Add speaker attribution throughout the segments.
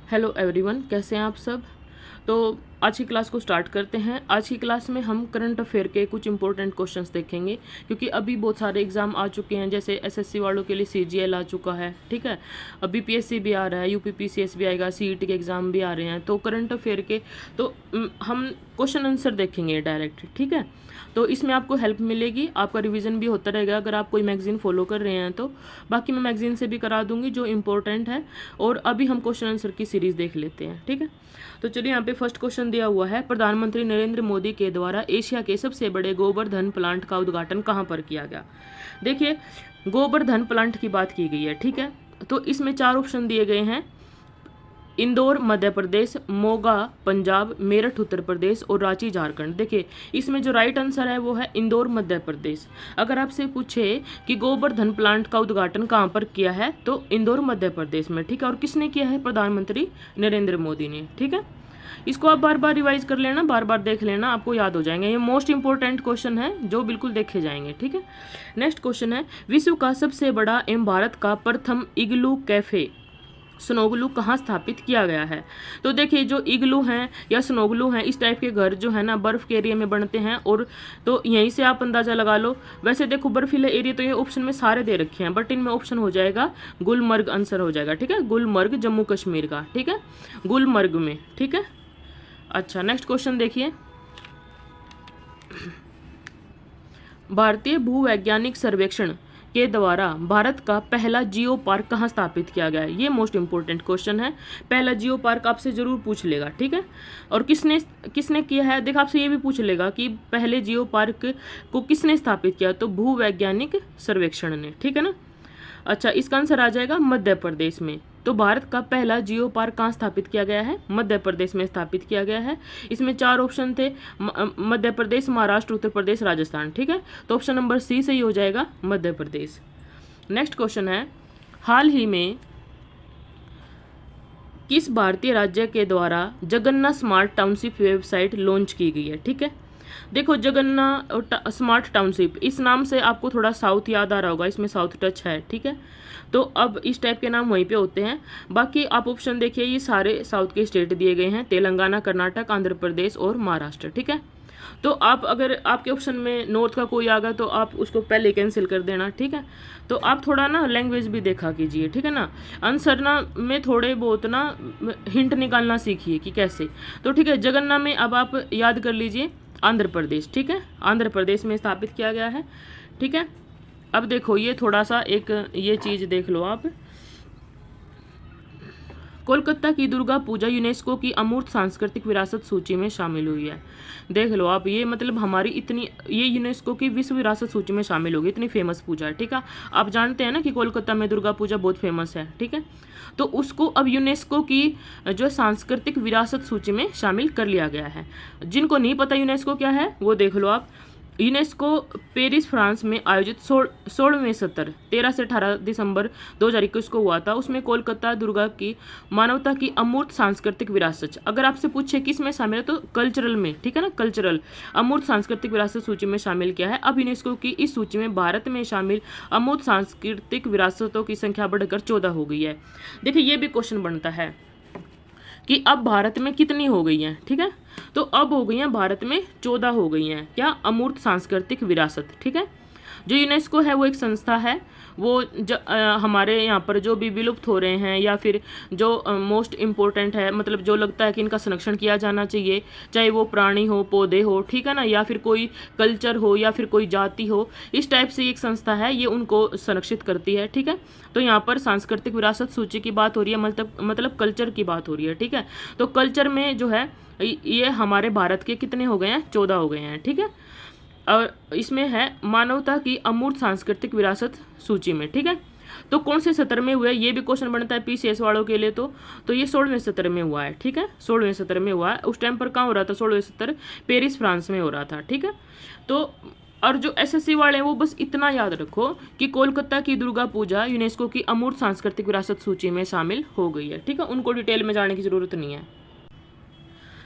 Speaker 1: Hello everyone, कैसे हैं आप सब। तो आज की क्लास को स्टार्ट करते हैं। आज की क्लास में हम करंट अफेयर के कुछ इंपॉर्टेंट क्वेश्चंस देखेंगे, क्योंकि अभी बहुत सारे एग्जाम आ चुके हैं। जैसे एसएससी वालों के लिए सीजीएल आ चुका है, ठीक है। अभी पीएससी भी आ रहा है, यूपीपीसीएस भी आएगा, सीईटी के एग्ज़ाम भी आ रहे हैं। तो करंट अफेयर के तो हम क्वेश्चन आंसर देखेंगे डायरेक्ट, ठीक है। तो इसमें आपको हेल्प मिलेगी, आपका रिवीजन भी होता रहेगा अगर आप कोई मैगजीन फॉलो कर रहे हैं तो। बाकी मैं मैगजीन से भी करा दूंगी जो इम्पोर्टेंट है। और अभी हम क्वेश्चन आंसर की सीरीज देख लेते हैं, ठीक है। तो चलिए, यहाँ पे फर्स्ट क्वेश्चन दिया हुआ है, प्रधानमंत्री नरेंद्र मोदी के द्वारा एशिया के सबसे बड़े गोवर्धन प्लांट का उद्घाटन कहाँ पर किया गया। देखिए, गोवर्धन प्लांट की बात की गई है, ठीक है। तो इसमें 4 ऑप्शन दिए गए हैं: इंदौर मध्य प्रदेश, मोगा पंजाब, मेरठ उत्तर प्रदेश और रांची झारखंड। देखिए, इसमें जो राइट आंसर है वो है इंदौर मध्य प्रदेश। अगर आपसे पूछे कि गोवर्धन प्लांट का उद्घाटन कहाँ पर किया है तो इंदौर मध्य प्रदेश में, ठीक है। और किसने किया है? प्रधानमंत्री नरेंद्र मोदी ने, ठीक है। इसको आप बार बार रिवाइज कर लेना, बार बार देख लेना, आपको याद हो जाएंगे। ये मोस्ट इंपॉर्टेंट क्वेश्चन है जो बिल्कुल देखे जाएंगे, ठीक है। नेक्स्ट क्वेश्चन है, विश्व का सबसे बड़ा एवं भारत का प्रथम इग्लू कैफे स्नोग्लू कहाँ स्थापित किया गया है। तो देखिए, जो इग्लू हैं या स्नोग्लू हैं, इस टाइप के घर जो है ना बर्फ़ के एरिया में बनते हैं। और तो यहीं से आप अंदाज़ा लगा लो। वैसे देखो, बर्फीले एरिया तो ये ऑप्शन में सारे दे रखे हैं, बट इनमें ऑप्शन हो जाएगा गुलमर्ग, आंसर हो जाएगा, ठीक है। गुलमर्ग जम्मू कश्मीर का, ठीक है, गुलमर्ग में, ठीक है। अच्छा, नेक्स्ट क्वेश्चन देखिए, भारतीय भूवैज्ञानिक सर्वेक्षण के द्वारा भारत का पहला जियो पार्क कहाँ स्थापित किया गया है। ये मोस्ट इंपॉर्टेंट क्वेश्चन है। पहला जियो पार्क आपसे जरूर पूछ लेगा, ठीक है। और किसने किसने किया है, देख आपसे ये भी पूछ लेगा कि पहले जियो पार्क को किसने स्थापित किया, तो भूवैज्ञानिक सर्वेक्षण ने, ठीक है ना। अच्छा, इसका आंसर आ जाएगा मध्य प्रदेश में। तो भारत का पहला जियो पार्क कहाँ स्थापित किया गया है? मध्य प्रदेश में स्थापित किया गया है। इसमें 4 ऑप्शन थे, मध्य प्रदेश, महाराष्ट्र, उत्तर प्रदेश, राजस्थान, ठीक है। तो ऑप्शन नंबर सी सही हो जाएगा, मध्य प्रदेश। नेक्स्ट क्वेश्चन है, हाल ही में किस भारतीय राज्य के द्वारा Jagannath smart township website launch की गई है, ठीक है। देखो, जगन्नाथ स्मार्ट टाउनशिप, इस नाम से आपको थोड़ा साउथ याद आ रहा होगा, इसमें साउथ टच है, ठीक है। तो अब इस टाइप के नाम वहीं पे होते हैं। बाकी आप ऑप्शन देखिए, ये सारे साउथ के स्टेट दिए गए हैं, तेलंगाना, कर्नाटक, आंध्र प्रदेश और महाराष्ट्र, ठीक है। तो आप, अगर आपके ऑप्शन में नॉर्थ का कोई आ गया तो आप उसको पहले कैंसिल कर देना, ठीक है। तो आप थोड़ा ना लैंग्वेज भी देखा कीजिए, ठीक है ना। आंसर ना में थोड़े बहुत ना हिंट निकालना सीखिए कि कैसे। तो ठीक है, जगन्नाथ में अब आप याद कर लीजिए आंध्र प्रदेश, ठीक है। आंध्र प्रदेश में स्थापित किया गया है, ठीक है। अब देखो, ये थोड़ा सा एक ये चीज़ देख लो आप, कोलकाता की दुर्गा पूजा यूनेस्को की अमूर्त सांस्कृतिक विरासत सूची में शामिल हुई है। देख लो आप, ये मतलब हमारी इतनी, ये यूनेस्को की विश्व विरासत सूची में शामिल होगी, इतनी फेमस पूजा है, ठीक है। आप जानते हैं ना कि कोलकाता में दुर्गा पूजा बहुत फेमस है, ठीक है। तो उसको अब यूनेस्को की जो सांस्कृतिक विरासत सूची में शामिल कर लिया गया है। जिनको नहीं पता यूनेस्को क्या है वो देख लो आप। यूनेस्को पेरिस फ्रांस में आयोजित 16वें सत्र 13 से 18 दिसंबर 2021 को हुआ था। उसमें कोलकाता दुर्गा की मानवता की अमूर्त सांस्कृतिक विरासत, अगर आपसे पूछे किस में शामिल है तो कल्चरल में, ठीक है ना, कल्चरल अमूर्त सांस्कृतिक विरासत सूची में शामिल किया है। अब यूनेस्को की इस सूची में भारत में शामिल अमूर्त सांस्कृतिक विरासतों की संख्या बढ़कर 14 हो गई है। देखिए, ये भी क्वेश्चन बनता है कि अब भारत में कितनी हो गई हैं, ठीक है। तो अब हो गई हैं भारत में 14 हो गई हैं, क्या, अमूर्त सांस्कृतिक विरासत, ठीक है। जो यूनेस्को है वो एक संस्था है, वो हमारे यहाँ पर जो भी विलुप्त हो रहे हैं या फिर जो मोस्ट इम्पोर्टेंट है, मतलब जो लगता है कि इनका संरक्षण किया जाना चाहिए, चाहे वो प्राणी हो, पौधे हो, ठीक है ना, या फिर कोई कल्चर हो या फिर कोई जाति हो, इस टाइप से एक संस्था है, ये उनको संरक्षित करती है, ठीक है। तो यहाँ पर सांस्कृतिक विरासत सूची की बात हो रही है, मतलब कल्चर की बात हो रही है, ठीक है। तो कल्चर में जो है ये हमारे भारत के कितने हो गए हैं? 14 हो गए हैं, ठीक है। और इसमें है मानवता की अमूर्त सांस्कृतिक विरासत सूची में, ठीक है। तो कौन से सत्र में हुआ है, ये भी क्वेश्चन बनता है पीसीएस वालों के लिए। तो ये 16वें सत्र में हुआ है, ठीक है, 16वें सत्र में हुआ है। उस टाइम पर कहाँ हो रहा था? 16वें सत्र पेरिस फ्रांस में हो रहा था, ठीक है। तो और जो एसएससी वाले हैं वो बस इतना याद रखो कि कोलकाता की दुर्गा पूजा यूनेस्को की अमूर्त सांस्कृतिक विरासत सूची में शामिल हो गई है, ठीक है। उनको डिटेल में जाने की जरूरत नहीं है।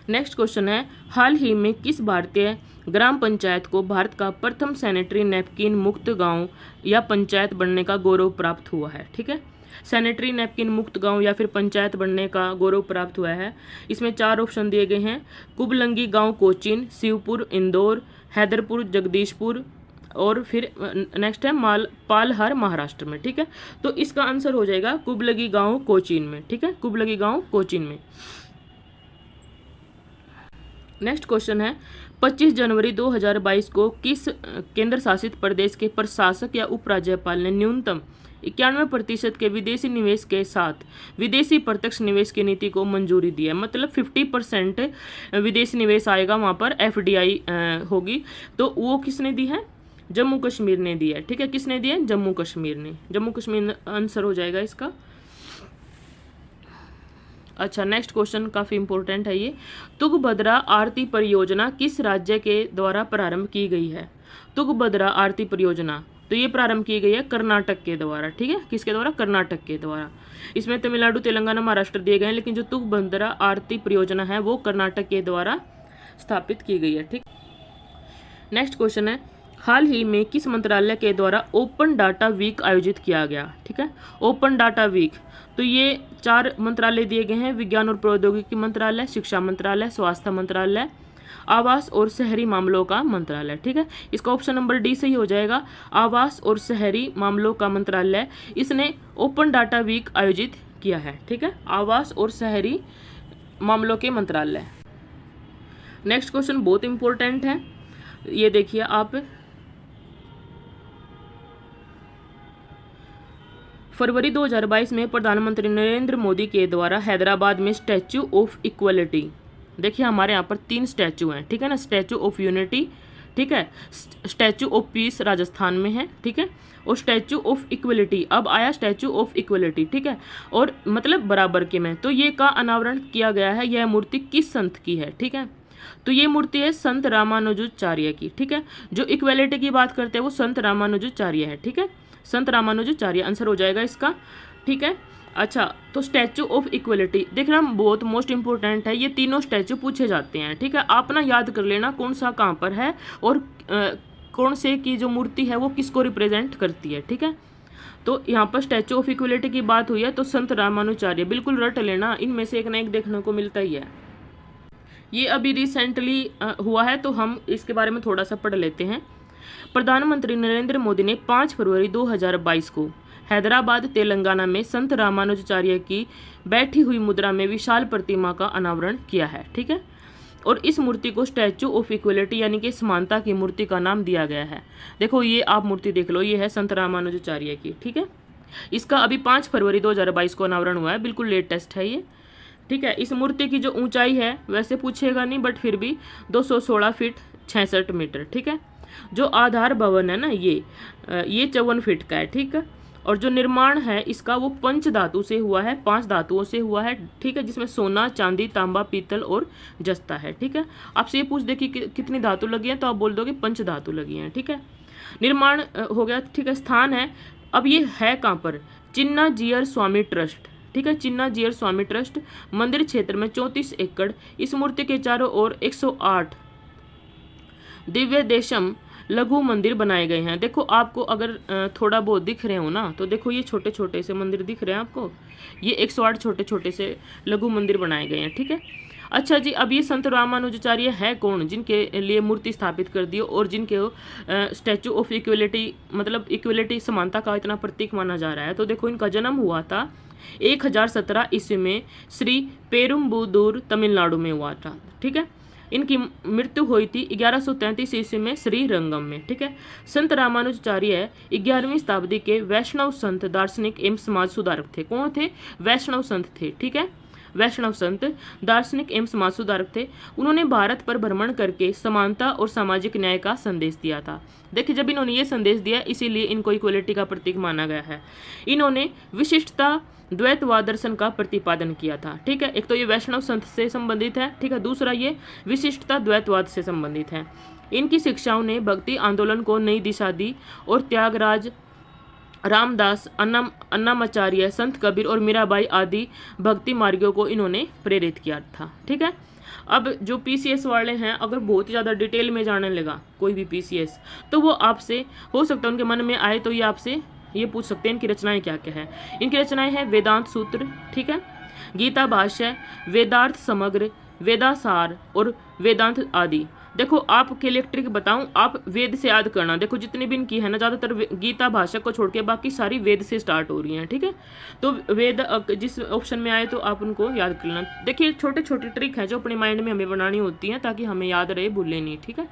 Speaker 1: नेक्स्ट क्वेश्चन है, हाल ही में किस भारतीय ग्राम पंचायत को भारत का प्रथम सैनिटरी नैपकिन मुक्त गांव या पंचायत बनने का गौरव प्राप्त हुआ है, ठीक है। सैनिटरी नैपकिन मुक्त गांव या फिर पंचायत बनने का गौरव प्राप्त हुआ है। इसमें 4 ऑप्शन दिए गए हैं, कुबलंगी गांव कोचीन, शिवपुर इंदौर, हैदरपुर जगदीशपुर और फिर नेक्स्ट है पालहर महाराष्ट्र में। ठीक है, तो इसका आंसर हो जाएगा कुबलगी गांव कोचीन में। ठीक है, कुबलगी गांव कोचीन में। नेक्स्ट क्वेश्चन है 25 जनवरी 2022 को किस केंद्र शासित प्रदेश के प्रशासक या उपराज्यपाल ने न्यूनतम 91% के विदेशी निवेश के साथ विदेशी प्रत्यक्ष निवेश की नीति को मंजूरी दी है? मतलब 50% विदेशी निवेश आएगा वहाँ पर, FDI होगी। तो वो किसने दी है? जम्मू कश्मीर ने दी है। ठीक है, किसने दी है? जम्मू कश्मीर ने। जम्मू कश्मीर आंसर हो जाएगा इसका। अच्छा, नेक्स्ट क्वेश्चन काफ़ी इंपॉर्टेंट है ये। तुंगभद्रा आरती परियोजना किस राज्य के द्वारा प्रारंभ की गई है? तुंगभद्रा आरती परियोजना तो ये प्रारंभ की गई है कर्नाटक के द्वारा। ठीक है, किसके द्वारा? कर्नाटक के द्वारा। इसमें तमिलनाडु, तेलंगाना, महाराष्ट्र दिए गए हैं, लेकिन जो तुंगभद्रा आरती परियोजना है वो कर्नाटक के द्वारा स्थापित की गई है। ठीक, नेक्स्ट क्वेश्चन है हाल ही में किस मंत्रालय के द्वारा ओपन डाटा वीक आयोजित किया गया? ठीक है, ओपन डाटा वीक तो ये 4 मंत्रालय दिए गए हैं, विज्ञान और प्रौद्योगिकी मंत्रालय, शिक्षा मंत्रालय, स्वास्थ्य मंत्रालय, आवास और शहरी मामलों का मंत्रालय। ठीक है, इसका ऑप्शन नंबर डी सही हो जाएगा, आवास और शहरी मामलों का मंत्रालय। इसने ओपन डाटा वीक आयोजित किया है। ठीक है, आवास और शहरी मामलों के मंत्रालय। नेक्स्ट क्वेश्चन बहुत इंपॉर्टेंट है, ये देखिए आप। फरवरी 2022 में प्रधानमंत्री नरेंद्र मोदी के द्वारा हैदराबाद में स्टैच्यू ऑफ इक्वलिटी, देखिए हमारे यहाँ पर 3 स्टैच्यू हैं। ठीक है ना, स्टैच्यू ऑफ यूनिटी, ठीक है, स्टैच्यू ऑफ पीस राजस्थान में है। ठीक है, और स्टैच्यू ऑफ इक्वलिटी अब आया स्टैच्यू ऑफ इक्वलिटी। ठीक है, और मतलब बराबर के में, तो ये का अनावरण किया गया है। यह मूर्ति किस संत की है? ठीक है, तो ये मूर्ति है संत रामानुजाचार्य की। ठीक है, जो इक्वलिटी की बात करते हैं वो संत रामानुजाचार्य है। ठीक है, संत रामानुजाचार्य आंसर हो जाएगा इसका। ठीक है, अच्छा, तो स्टैच्यू ऑफ इक्वलिटी देखना बहुत मोस्ट इंपॉर्टेंट है, ये तीनों स्टैच्यू पूछे जाते हैं। ठीक है, आप ना याद कर लेना कौन सा कहाँ पर है और कौन से की जो मूर्ति है वो किसको रिप्रेजेंट करती है। ठीक है, तो यहाँ पर स्टैच्यू ऑफ इक्वलिटी की बात हुई है तो संत रामानुजाचार्य बिल्कुल रट लेना, इनमें से एक ना एक देखने को मिलता ही है। ये अभी रिसेंटली हुआ है तो हम इसके बारे में थोड़ा सा पढ़ लेते हैं। प्रधानमंत्री नरेंद्र मोदी ने 5 फरवरी 2022 को हैदराबाद तेलंगाना में संत रामानुजाचार्य की बैठी हुई मुद्रा में विशाल प्रतिमा का अनावरण किया है। ठीक है, और इस मूर्ति को स्टैच्यू ऑफ इक्वलिटी यानी कि समानता की मूर्ति का नाम दिया गया है। देखो ये आप मूर्ति देख लो, ये है संत रामानुजाचार्य की। ठीक है, इसका अभी 5 फरवरी 2022 को अनावरण हुआ है, बिल्कुल लेटेस्ट है ये। ठीक है, इस मूर्ति की जो ऊंचाई है वैसे पूछेगा नहीं बट फिर भी 216 फीट 66 मीटर। ठीक है, जो आधार भवन है ना ये 54 फीट का है। ठीक है, और जो निर्माण है इसका वो पंच धातु से हुआ है, 5 धातुओं से हुआ है। ठीक है, जिसमें सोना, चांदी, तांबा, पीतल और जस्ता है। ठीक है, आपसे ये पूछ दे कि कितनी धातु लगी है तो आप बोल दोगे 5 धातु लगी हैं। ठीक है, निर्माण हो गया। ठीक है, स्थान है अब ये है कहाँ पर? चिन्ना जीयर स्वामी ट्रस्ट। ठीक है, चिन्ना जीयर स्वामी ट्रस्ट, मंदिर क्षेत्र में 34 एकड़। इस मूर्ति के चारों ओर 108 दिव्य देशम लघु मंदिर बनाए गए हैं। देखो आपको अगर थोड़ा बहुत दिख रहे हो ना तो देखो ये छोटे छोटे से मंदिर दिख रहे हैं आपको, ये 108 छोटे छोटे से लघु मंदिर बनाए गए हैं। ठीक है, अच्छा जी, अब ये संत रामानुजाचार्य है कौन जिनके लिए मूर्ति स्थापित कर दी और जिनके स्टैचू ऑफ इक्वलिटी मतलब इक्वलिटी समानता का इतना प्रतीक माना जा रहा है? तो देखो इनका जन्म हुआ था 1017 ईस्वी में श्री पेरुम्बुदूर तमिलनाडु में हुआ था। ठीक है, इनकी मृत्यु हुई थी 1133 ईस्वी में श्रीरंगम में। ठीक है, संत रामानुजाचार्य 11वीं शताब्दी के वैष्णव संत, दार्शनिक एवं समाज सुधारक थे। कौन थे? वैष्णव संत थे। ठीक है, वैष्णव संत, दार्शनिक एवं समाज सुधारक थे। उन्होंने भारत पर भ्रमण करके समानता और सामाजिक न्याय का संदेश दिया था। देखिए, जब इन्होंने ये संदेश दिया इसीलिए इनको इक्वलिटी का प्रतीक माना गया है। इन्होंने विशिष्टता द्वैतवाद दर्शन का प्रतिपादन किया था। ठीक है, एक तो ये वैष्णव संत से संबंधित है। ठीक है, दूसरा ये विशिष्टता द्वैतवाद से संबंधित है। इनकी शिक्षाओं ने भक्ति आंदोलन को नई दिशा दी और त्यागराज, रामदास, अन्नामाचार्य, संत कबीर और मीराबाई आदि भक्ति मार्गियों को इन्होंने प्रेरित किया था। ठीक है, अब जो PCS वाले हैं अगर बहुत ही ज़्यादा डिटेल में जानने लगा कोई भी PCS तो वो आपसे हो सकता है उनके मन में आए तो ये आपसे ये पूछ सकते हैं इनकी रचनाएं क्या क्या है। इनकी रचनाएं हैं वेदांत सूत्र, ठीक है, गीता भाष्य, वेदार्थ समग्र, वेदासार और वेदांत आदि। देखो आपके लिए ट्रिक बताऊं, आप वेद से याद करना। देखो जितनी भी इनकी है ना, ज़्यादातर गीता भाषा को छोड़ के बाकी सारी वेद से स्टार्ट हो रही हैं, ठीक है। तो वेद जिस ऑप्शन में आए तो आप उनको याद कर लेना। देखिए छोटे छोटे ट्रिक हैं जो अपने माइंड में हमें बनानी होती हैं ताकि हमें याद रहे, भूले नहीं, ठीक है।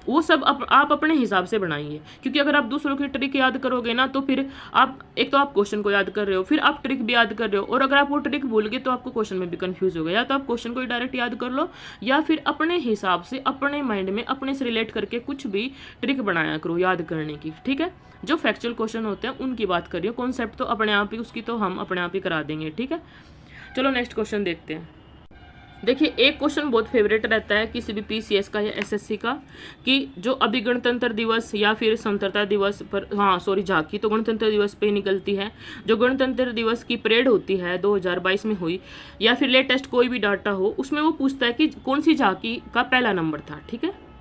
Speaker 1: वो सब आप अपने हिसाब से बनाइए, क्योंकि अगर आप दूसरों की ट्रिक याद करोगे ना तो फिर आप एक तो आप क्वेश्चन को याद कर रहे हो, फिर आप ट्रिक भी याद कर रहे हो, और अगर आप वो ट्रिक भूल गए तो आपको क्वेश्चन में भी कंफ्यूज होगा। या तो आप क्वेश्चन को ही डायरेक्ट याद कर लो, या फिर अपने हिसाब से अपने माइंड में अपने से रिलेट करके कुछ भी ट्रिक बनाया करो याद करने की, ठीक है। जो फैक्चुअल क्वेश्चन होते हैं उनकी बात करिए, कॉन्सेप्ट तो अपने आप ही उसकी तो हम अपने आप ही करा देंगे, ठीक है। चलो नेक्स्ट क्वेश्चन देखते हैं। देखिए एक क्वेश्चन बहुत फेवरेट रहता है किसी भी पीसीएस का या एसएससी का, कि जो अभी गणतंत्र दिवस या फिर स्वतंत्रता दिवस पर, हाँ सॉरी झांकी तो गणतंत्र दिवस पे ही निकलती है, जो गणतंत्र दिवस की परेड होती है 2022 में हुई, या फिर लेटेस्ट कोई भी डाटा हो, उसमें वो पूछता है कि कौन सी झांकी का पहला नंबर था, ठीक है।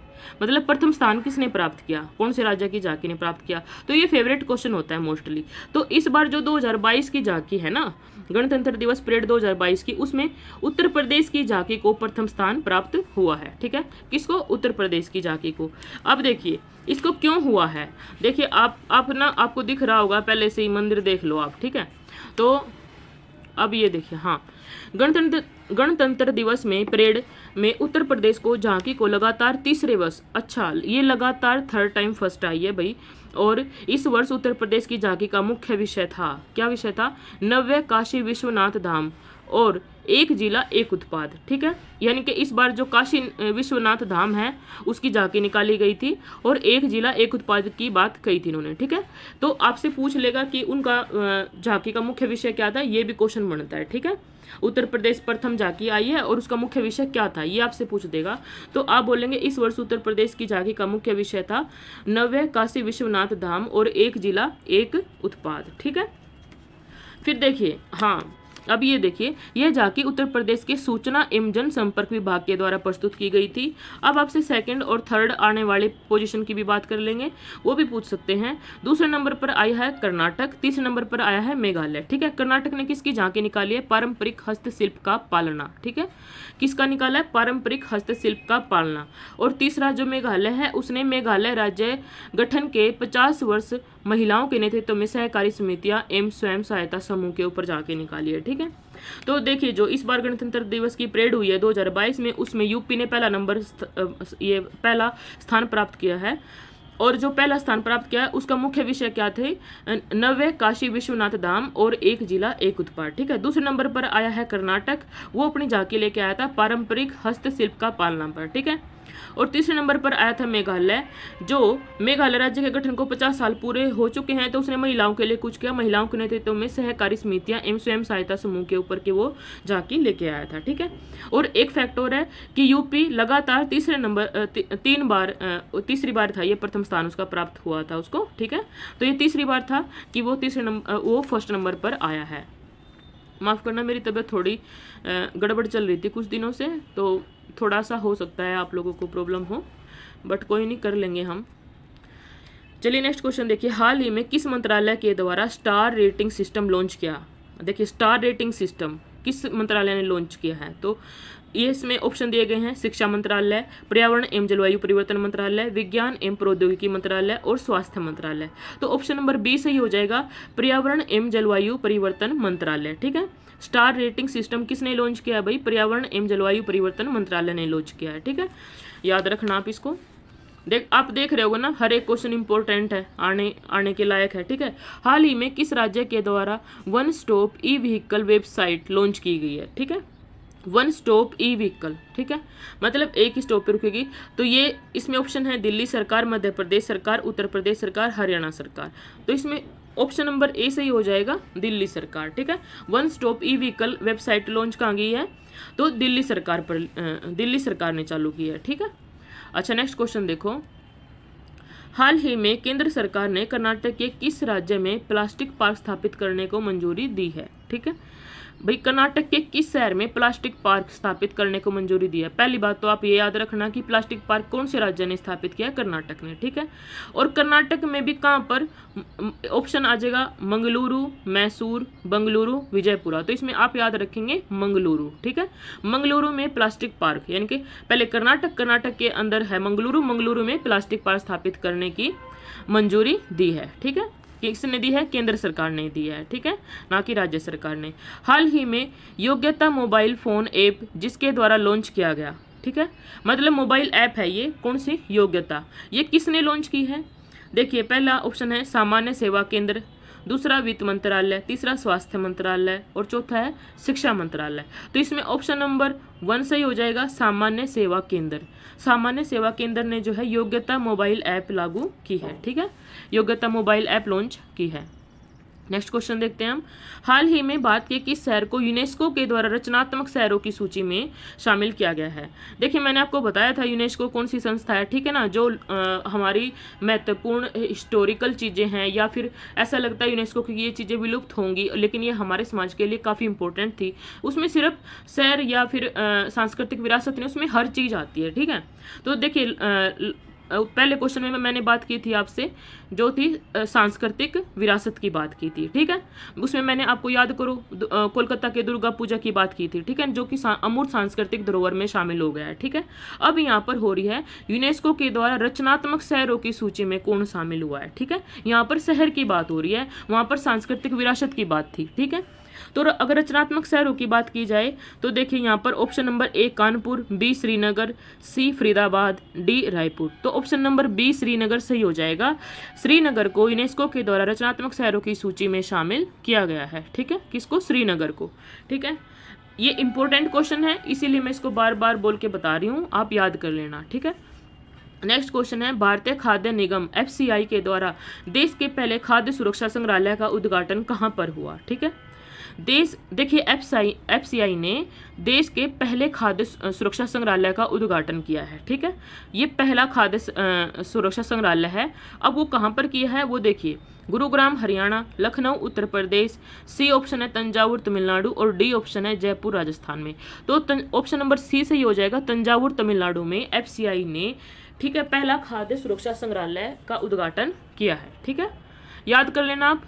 Speaker 1: मतलब प्रथम स्थान किसने प्राप्त किया, कौन से राज्य की झांकी ने प्राप्त किया। तो ये फेवरेट क्वेश्चन होता है मोस्टली। तो इस बार जो 2022 की झांकी है ना, गणतंत्र दिवस परेड 2022 की, उसमें उत्तर प्रदेश की झांकी को प्रथम स्थान प्राप्त हुआ है, ठीक है। किसको, उत्तर प्रदेश की झांकी को। अब देखिए इसको क्यों हुआ है, देखिए आप ना, आपको दिख रहा होगा पहले से ही, मंदिर देख लो आप, ठीक है। तो अब ये देखिए, हाँ, गणतंत्र दिवस में परेड में उत्तर प्रदेश को झांकी को लगातार तीसरे वर्ष, अच्छा ये लगातार थर्ड टाइम फर्स्ट आई है भाई। और इस वर्ष उत्तर प्रदेश की झांकी का मुख्य विषय था, क्या विषय था, नव्य काशी विश्वनाथ धाम और एक जिला एक उत्पाद, ठीक है। यानी कि इस बार जो काशी विश्वनाथ धाम है उसकी झांकी निकाली गई थी और एक जिला एक उत्पाद की बात कही थी इन्होंने, ठीक है। तो आपसे पूछ लेगा कि उनका झांकी का मुख्य विषय क्या था, ये भी क्वेश्चन बनता है, ठीक है। उत्तर प्रदेश प्रथम झांकी आई है और उसका मुख्य विषय क्या था, ये आपसे पूछ देगा। तो आप बोलेंगे इस वर्ष उत्तर प्रदेश की झांकी का मुख्य विषय था नव्य काशी विश्वनाथ धाम और एक जिला एक उत्पाद, ठीक है। फिर देखिए, हाँ अब ये देखिए, यह झांकी उत्तर प्रदेश के सूचना एवं जनसंपर्क विभाग के द्वारा प्रस्तुत की गई थी। अब आपसे सेकंड और थर्ड आने वाले पोजीशन की भी बात कर लेंगे, वो भी पूछ सकते हैं। दूसरे नंबर पर आया है कर्नाटक, तीसरे नंबर पर आया है मेघालय, ठीक है। कर्नाटक ने किसकी झांकी निकाली है, पारंपरिक हस्तशिल्प का पालना, ठीक है। किसका निकाला है, पारंपरिक हस्तशिल्प का पालना। और तीसरा जो मेघालय है, उसने मेघालय राज्य गठन के 50 वर्ष महिलाओं के नेतृत्व में सहकारी समितियां एवं स्वयं सहायता समूह के ऊपर जाके निकाली है, ठीक है। तो देखिए जो इस बार गणतंत्र दिवस की परेड हुई है 2022 में, उसमें यूपी ने पहला स्थान प्राप्त किया है। और जो पहला स्थान प्राप्त किया है उसका मुख्य विषय क्या थे, नव्य काशी विश्वनाथ धाम और एक जिला एक उत्पाद, ठीक है। दूसरे नंबर पर आया है कर्नाटक, वो अपनी झांकी लेके आया था पारंपरिक हस्तशिल्प का पालना पर, ठीक है। और तीसरे नंबर पर आया था मेघालय, जो मेघालय राज्य के गठन को 50 साल पूरे हो चुके हैं, तो उसने महिलाओं के लिए कुछ किया, महिलाओं के नेतृत्व में सहकारी समितियां एवं स्वयं सहायता समूह के ऊपर के वो झांकी लेके आया था, ठीक है। और एक फैक्टर है कि यूपी लगातार तीसरी बार था ये प्रथम स्थान उसका प्राप्त हुआ था उसको, ठीक है। तो ये तीसरी बार था कि वो फर्स्ट नंबर पर आया है। माफ़ करना, मेरी तबीयत थोड़ी गड़बड़ चल रही थी कुछ दिनों से, तो थोड़ा सा हो सकता है आप लोगों को प्रॉब्लम हो, बट कोई नहीं, कर लेंगे हम। चलिए नेक्स्ट क्वेश्चन देखिए, हाल ही में किस मंत्रालय के द्वारा स्टार रेटिंग सिस्टम लॉन्च किया। देखिए स्टार रेटिंग सिस्टम किस मंत्रालय ने लॉन्च किया है, तो ये इसमें ऑप्शन दिए गए हैं, शिक्षा मंत्रालय, पर्यावरण एवं जलवायु परिवर्तन मंत्रालय, विज्ञान एवं प्रौद्योगिकी मंत्रालय और स्वास्थ्य मंत्रालय। तो ऑप्शन नंबर बी सही हो जाएगा, पर्यावरण एवं जलवायु परिवर्तन मंत्रालय, ठीक है। स्टार रेटिंग सिस्टम किसने लॉन्च किया है भाई, पर्यावरण एवं जलवायु परिवर्तन मंत्रालय ने लॉन्च किया है, ठीक है। याद रखना आप इसको, आप देख रहे हो ना, हर एक क्वेश्चन इंपॉर्टेंट है, आने के लायक है, ठीक है। हाल ही में किस राज्य के द्वारा one stop e vehicle website launch की गई है, ठीक है। वन स्टॉप ई व्हीकल, ठीक है, मतलब एक ही स्टॉप पे रुकेगी। तो ये इसमें ऑप्शन है दिल्ली सरकार, मध्य प्रदेश सरकार, उत्तर प्रदेश सरकार, हरियाणा सरकार। तो इसमें ऑप्शन नंबर ए सही हो जाएगा, दिल्ली सरकार, ठीक है। One stop e vehicle website launch कहाँ गई है, तो दिल्ली सरकार ने चालू की है, ठीक है। अच्छा नेक्स्ट क्वेश्चन देखो, हाल ही में केंद्र सरकार ने कर्नाटक के किस राज्य में प्लास्टिक पार्क स्थापित करने को मंजूरी दी है। ठीक है भाई, कर्नाटक के किस शहर में प्लास्टिक पार्क स्थापित करने को मंजूरी दी है? पहली बात तो आप ये याद रखना कि प्लास्टिक पार्क कौन से राज्य ने स्थापित किया? कर्नाटक ने, ठीक है। और कर्नाटक में भी कहाँ पर? ऑप्शन आ जाएगा मंगलुरु, मैसूर, बंगलुरु, विजयपुरा। तो इसमें आप याद रखेंगे मंगलुरु, ठीक है। मंगलुरु में प्लास्टिक पार्क, यानी कि पहले कर्नाटक के अंदर है मंगलुरु में प्लास्टिक पार्क स्थापित करने की मंजूरी दी है, ठीक है। किसने दी है? केंद्र सरकार ने दी है, ठीक है, ना कि राज्य सरकार ने। हाल ही में योग्यता मोबाइल फोन ऐप जिसके द्वारा लॉन्च किया गया, ठीक है, मतलब मोबाइल ऐप है ये, कौन सी? योग्यता। ये किसने लॉन्च की है? देखिए, पहला ऑप्शन है सामान्य सेवा केंद्र, दूसरा वित्त मंत्रालय, तीसरा स्वास्थ्य मंत्रालय और चौथा है शिक्षा मंत्रालय। तो इसमें ऑप्शन नंबर 1 सही हो जाएगा, सामान्य सेवा केंद्र। सामान्य सेवा केंद्र ने जो है योग्यता मोबाइल ऐप लागू की है, ठीक है, योग्यता मोबाइल ऐप लॉन्च की है। नेक्स्ट क्वेश्चन देखते हैं हम। हाल ही में भारत के किस शहर को यूनेस्को के द्वारा रचनात्मक शहरों की सूची में शामिल किया गया है? देखिए, मैंने आपको बताया था यूनेस्को कौन सी संस्था है, ठीक है ना, जो हमारी महत्वपूर्ण हिस्टोरिकल चीज़ें हैं, या फिर ऐसा लगता है यूनेस्को की ये चीज़ें विलुप्त होंगी, लेकिन ये हमारे समाज के लिए काफ़ी इंपॉर्टेंट थी। उसमें सिर्फ शहर या फिर सांस्कृतिक विरासत नहीं, उसमें हर चीज़ आती है, ठीक है। तो देखिए, पहले क्वेश्चन में मैंने बात की थी आपसे, जो थी सांस्कृतिक विरासत की बात की थी, ठीक है। उसमें मैंने आपको याद करो कोलकाता के दुर्गा पूजा की बात की थी, ठीक है, जो कि अमूर्त सांस्कृतिक धरोहर में शामिल हो गया है, ठीक है। अब यहाँ पर हो रही है यूनेस्को के द्वारा रचनात्मक शहरों की सूची में कौन शामिल हुआ है, ठीक है। यहाँ पर शहर की बात हो रही है, वहाँ पर सांस्कृतिक विरासत की बात थी, ठीक है। तो अगर रचनात्मक शहरों की बात की जाए तो देखिए यहाँ पर option number A Kanpur, B Srinagar, C Faridabad, D Raipur. तो ऑप्शन नंबर बी श्रीनगर सही हो जाएगा। श्रीनगर को यूनेस्को के द्वारा रचनात्मक शहरों की सूची में शामिल किया गया है, ठीक है, किसको? श्रीनगर को, ठीक है। ये इंपॉर्टेंट क्वेश्चन है, इसीलिए मैं इसको बार बार बोल के बता रही हूँ, आप याद कर लेना, ठीक है। नेक्स्ट क्वेश्चन है, भारतीय खाद्य निगम FCI के द्वारा देश के पहले खाद्य सुरक्षा संग्रहालय का उद्घाटन कहाँ पर हुआ, ठीक है। देखिए FCI ने देश के पहले खाद्य सुरक्षा संग्रहालय का उद्घाटन किया है, ठीक है। ये पहला खाद्य सुरक्षा संग्रहालय है। अब वो कहाँ पर किया है वो देखिए, गुरुग्राम हरियाणा, लखनऊ उत्तर प्रदेश, सी ऑप्शन है तंजावुर तमिलनाडु और डी ऑप्शन है जयपुर राजस्थान में। तो ऑप्शन नंबर सी सही हो जाएगा, तंजावुर तमिलनाडु में FCI ने, ठीक है, पहला खाद्य सुरक्षा संग्रहालय का उद्घाटन किया है, ठीक है, याद कर लेना आप।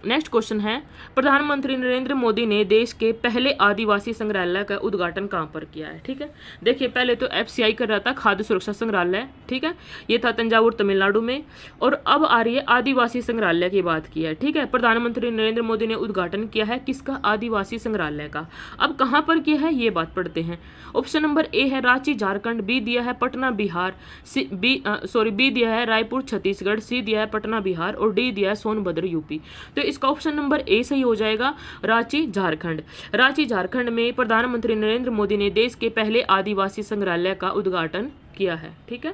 Speaker 1: नेक्स्ट क्वेश्चन है, प्रधानमंत्री नरेंद्र मोदी ने देश के पहले आदिवासी संग्रहालय का उद्घाटन कहाँ पर किया है, ठीक है। देखिए, पहले तो FCI कर रहा था खाद्य सुरक्षा संग्रहालय, ठीक है, ये था तंजावुर तमिलनाडु में, और अब आ रही है आदिवासी संग्रहालय की बात की है, ठीक है। प्रधानमंत्री नरेंद्र मोदी ने उद्घाटन किया है किसका? आदिवासी संग्रहालय का। अब कहाँ पर किया है ये बात पढ़ते हैं। ऑप्शन नंबर ए है रांची झारखंड, बी दिया है पटना बिहार, बी दिया है रायपुर छत्तीसगढ़, सी दिया है पटना बिहार और डी दिया है सोनभद्र UP। तो इसका ऑप्शन नंबर ए सही हो जाएगा, रांची झारखंड। रांची झारखंड में प्रधानमंत्री नरेंद्र मोदी ने देश के पहले आदिवासी संग्रहालय का उद्घाटन किया है, ठीक है।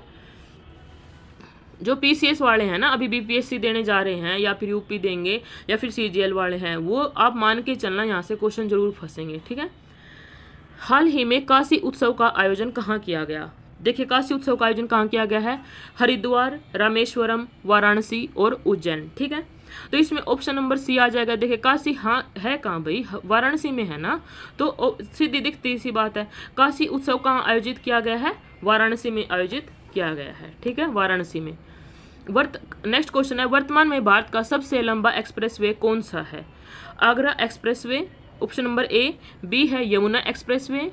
Speaker 1: जो PCS वाले हैं ना, अभी BPSC देने जा रहे हैं या फिर UP देंगे या फिर CGL वाले हैं, वो आप मान के चलना, यहाँ से क्वेश्चन जरूर फंसेंगे, ठीक है। हाल ही में काशी उत्सव का आयोजन कहाँ किया गया? देखिए, काशी उत्सव का आयोजन कहाँ किया गया है? हरिद्वार, रामेश्वरम, वाराणसी और उज्जैन, ठीक है। तो इसमें ऑप्शन नंबर सी आ जाएगा। देखिए, काशी हाँ है कहाँ भाई? वाराणसी में है ना, तो सीधी दिखती सी बात है। काशी उत्सव कहाँ आयोजित किया गया है? वाराणसी में आयोजित किया गया है, ठीक है, वाराणसी में। नेक्स्ट क्वेश्चन है, वर्तमान में भारत का सबसे लंबा एक्सप्रेसवे कौन सा है? Agra expressway, option number A, B है यमुना एक्सप्रेसवे,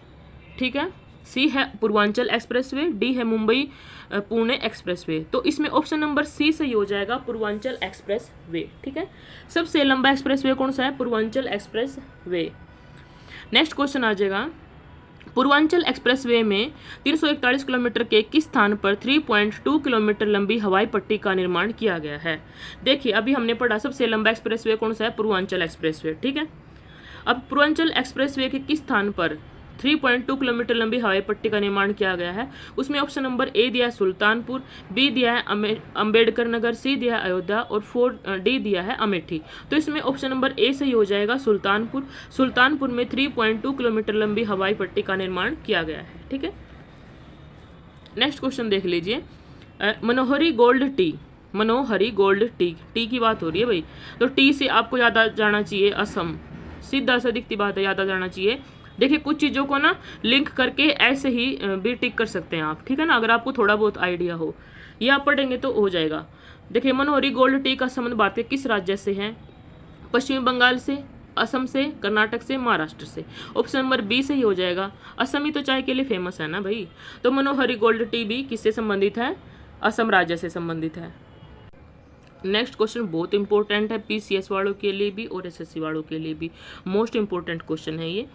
Speaker 1: ठीक है, सी है पूर्वांचल एक्सप्रेसवे, डी है मुंबई पुणे एक्सप्रेसवे। तो इसमें ऑप्शन नंबर सी सही हो जाएगा, पूर्वांचल एक्सप्रेसवे, ठीक है। सबसे लंबा एक्सप्रेसवे कौन सा है? पूर्वांचल एक्सप्रेसवे। नेक्स्ट क्वेश्चन आ जाएगा, पूर्वांचल एक्सप्रेसवे में 341 किलोमीटर के किस स्थान पर 3.2 किलोमीटर लंबी हवाई पट्टी का निर्माण किया गया है? देखिए, अभी हमने पढ़ा सबसे लंबा एक्सप्रेसवे कौन सा है? पूर्वांचल एक्सप्रेसवे, ठीक है। अब पूर्वांचल एक्सप्रेसवे के किस स्थान पर 3.2 किलोमीटर लंबी हवाई पट्टी का निर्माण किया गया है? उसमें ऑप्शन नंबर ए दिया है सुल्तानपुर, बी दिया है अंबेडकर नगर, सी दिया है अयोध्या और डी दिया है अमेठी। तो इसमें ऑप्शन नंबर ए सही हो जाएगा, सुल्तानपुर। सुल्तानपुर में 3.2 किलोमीटर लंबी हवाई पट्टी का निर्माण किया गया है, ठीक है। नेक्स्ट क्वेश्चन देख लीजिए, मनोहरी गोल्ड टी मनोहरी गोल्ड टी, टी की बात हो रही है भाई, तो टी से आपको याद आ जाना चाहिए असम, सीधा सा दिखती बात है, याद आ जाना चाहिए। देखिए कुछ चीज़ों को ना लिंक करके ऐसे ही भी टिक कर सकते हैं आप, ठीक है ना, अगर आपको थोड़ा बहुत आइडिया हो, ये आप पढ़ेंगे तो हो जाएगा। देखिए मनोहरी गोल्ड टी का संबंध भारत के किस राज्य से है? पश्चिमी बंगाल से, असम से, कर्नाटक से, महाराष्ट्र से। ऑप्शन नंबर बी से ही हो जाएगा। असम ही तो चाय के लिए फेमस है ना भाई, तो मनोहरी गोल्ड टी भी किससे संबंधित है? असम राज्य से संबंधित है। नेक्स्ट क्वेश्चन बहुत इंपॉर्टेंट है पीसीएस वालों के लिए भी और एसएससी वालों के लिए भी, मोस्ट इंपॉर्टेंट क्वेश्चन है ये।